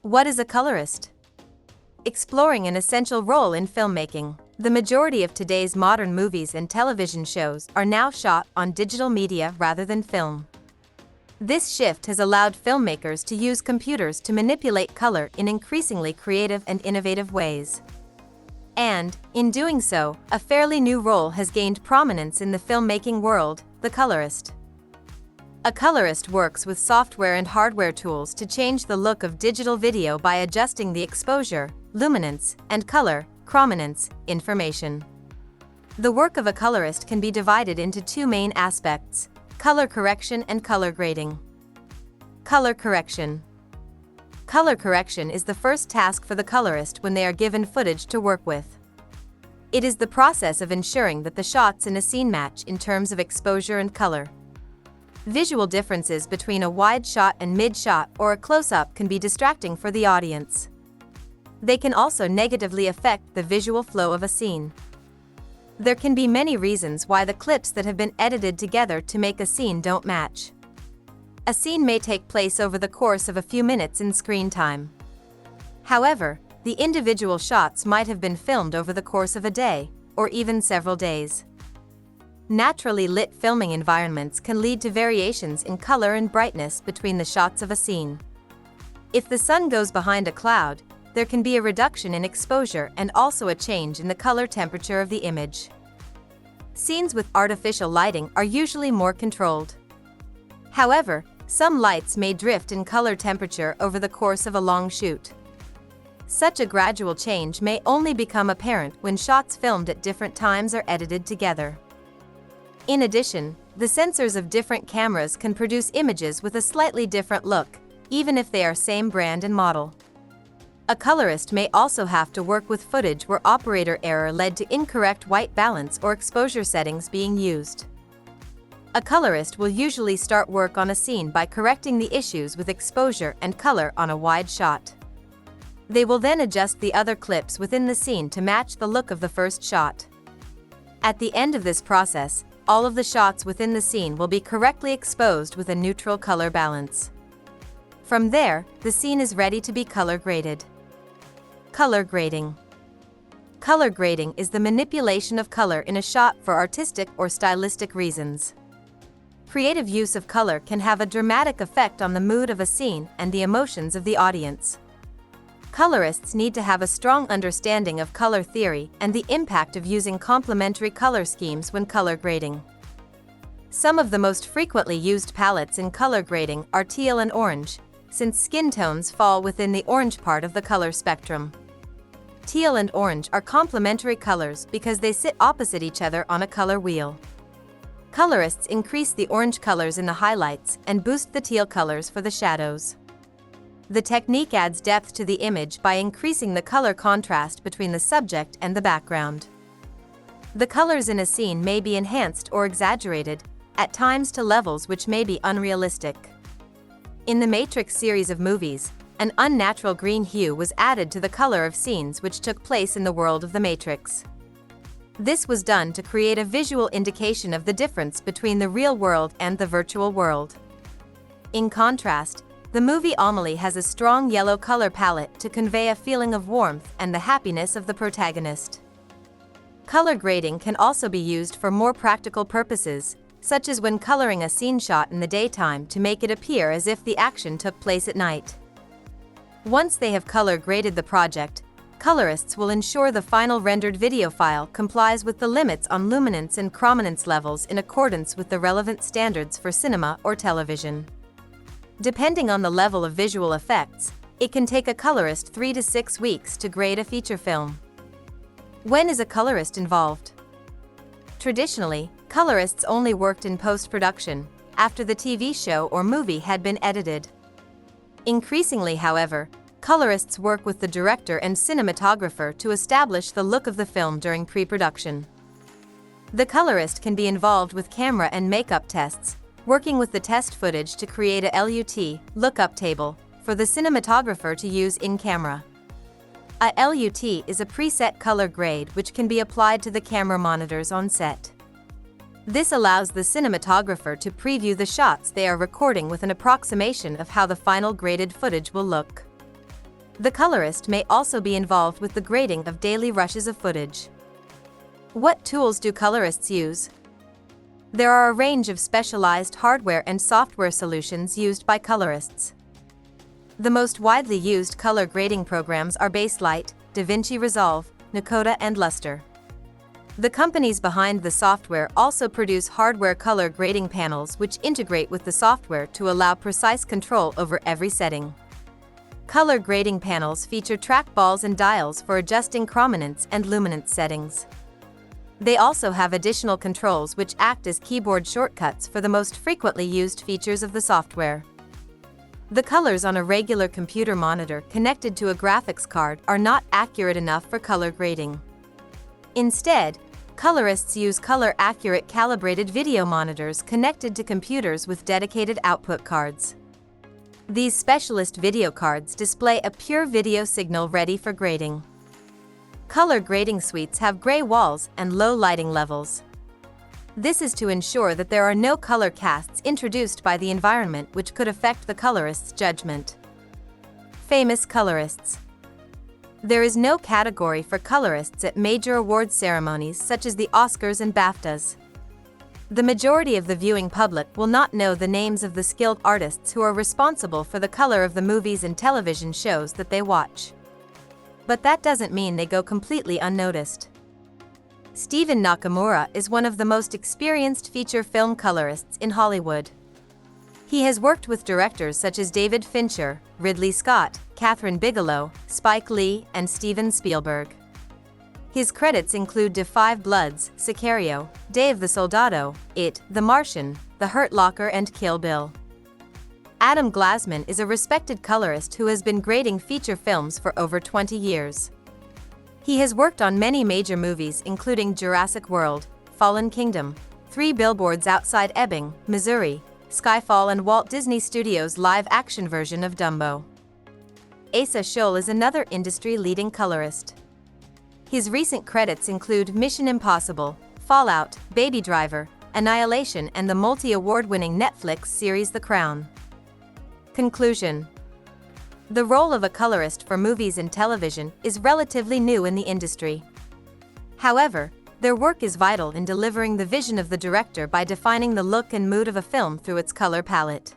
What is a colorist? Exploring an essential role in filmmaking. The majority of today's modern movies and television shows are now shot on digital media rather than film. This shift has allowed filmmakers to use computers to manipulate color in increasingly creative and innovative ways. And, in doing so, a fairly new role has gained prominence in the filmmaking world: the colorist. A colorist works with software and hardware tools to change the look of digital video by adjusting the exposure, luminance, and color, chrominance, information. The work of a colorist can be divided into two main aspects: color correction and color grading. Color correction. Color correction is the first task for the colorist when they are given footage to work with. It is the process of ensuring that the shots in a scene match in terms of exposure and color. Visual differences between a wide shot and mid-shot or a close-up can be distracting for the audience. They can also negatively affect the visual flow of a scene. There can be many reasons why the clips that have been edited together to make a scene don't match. A scene may take place over the course of a few minutes in screen time. However, the individual shots might have been filmed over the course of a day, or even several days. Naturally lit filming environments can lead to variations in color and brightness between the shots of a scene. If the sun goes behind a cloud, there can be a reduction in exposure and also a change in the color temperature of the image. Scenes with artificial lighting are usually more controlled. However, some lights may drift in color temperature over the course of a long shoot. Such a gradual change may only become apparent when shots filmed at different times are edited together. In addition, the sensors of different cameras can produce images with a slightly different look, even if they are same brand and model. A colorist may also have to work with footage where operator error led to incorrect white balance or exposure settings being used. A colorist will usually start work on a scene by correcting the issues with exposure and color on a wide shot. They will then adjust the other clips within the scene to match the look of the first shot. At the end of this process, all of the shots within the scene will be correctly exposed with a neutral color balance. From there, the scene is ready to be color graded. Color grading. Color grading is the manipulation of color in a shot for artistic or stylistic reasons. Creative use of color can have a dramatic effect on the mood of a scene and the emotions of the audience. Colorists need to have a strong understanding of color theory and the impact of using complementary color schemes when color grading. Some of the most frequently used palettes in color grading are teal and orange, since skin tones fall within the orange part of the color spectrum. Teal and orange are complementary colors because they sit opposite each other on a color wheel. Colorists increase the orange colors in the highlights and boost the teal colors for the shadows. The technique adds depth to the image by increasing the color contrast between the subject and the background. The colors in a scene may be enhanced or exaggerated, at times to levels which may be unrealistic. In the Matrix series of movies, an unnatural green hue was added to the color of scenes which took place in the world of the Matrix. This was done to create a visual indication of the difference between the real world and the virtual world. In contrast, the movie Amelie has a strong yellow color palette to convey a feeling of warmth and the happiness of the protagonist. Color grading can also be used for more practical purposes, such as when coloring a scene shot in the daytime to make it appear as if the action took place at night. Once they have color graded the project, colorists will ensure the final rendered video file complies with the limits on luminance and chrominance levels in accordance with the relevant standards for cinema or television. Depending on the level of visual effects, it can take a colorist 3 to 6 weeks to grade a feature film. When is a colorist involved? Traditionally, colorists only worked in post-production, after the TV show or movie had been edited. Increasingly, however, colorists work with the director and cinematographer to establish the look of the film during pre-production. The colorist can be involved with camera and makeup tests, working with the test footage to create a LUT, lookup table, for the cinematographer to use in camera. A LUT is a preset color grade which can be applied to the camera monitors on set. This allows the cinematographer to preview the shots they are recording with an approximation of how the final graded footage will look. The colorist may also be involved with the grading of daily rushes of footage. What tools do colorists use? There are a range of specialized hardware and software solutions used by colorists. The most widely used color grading programs are Baselight, DaVinci Resolve, Nakoda, and Lustre. The companies behind the software also produce hardware color grading panels which integrate with the software to allow precise control over every setting. Color grading panels feature trackballs and dials for adjusting chrominance and luminance settings. They also have additional controls which act as keyboard shortcuts for the most frequently used features of the software. The colors on a regular computer monitor connected to a graphics card are not accurate enough for color grading. Instead, colorists use color-accurate calibrated video monitors connected to computers with dedicated output cards. These specialist video cards display a pure video signal ready for grading. Color grading suites have gray walls and low lighting levels. This is to ensure that there are no color casts introduced by the environment which could affect the colorist's judgment. Famous colorists. There is no category for colorists at major awards ceremonies such as the Oscars and BAFTAs. The majority of the viewing public will not know the names of the skilled artists who are responsible for the color of the movies and television shows that they watch. But that doesn't mean they go completely unnoticed. Stephen Nakamura is one of the most experienced feature film colorists in Hollywood. He has worked with directors such as David Fincher, Ridley Scott, Catherine Bigelow, Spike Lee, and Steven Spielberg. His credits include Da 5 Bloods, Sicario, Day of the Soldado, It, The Martian, The Hurt Locker, and Kill Bill. Adam Glasman is a respected colorist who has been grading feature films for over 20 years. He has worked on many major movies including Jurassic World, Fallen Kingdom, 3 Billboards Outside Ebbing, Missouri, Skyfall, and Walt Disney Studios' live-action version of Dumbo. Asa Scholl is another industry-leading colorist. His recent credits include Mission Impossible, Fallout, Baby Driver, Annihilation, and the multi-award-winning Netflix series The Crown. Conclusion. The role of a colorist for movies and television is relatively new in the industry. However, their work is vital in delivering the vision of the director by defining the look and mood of a film through its color palette.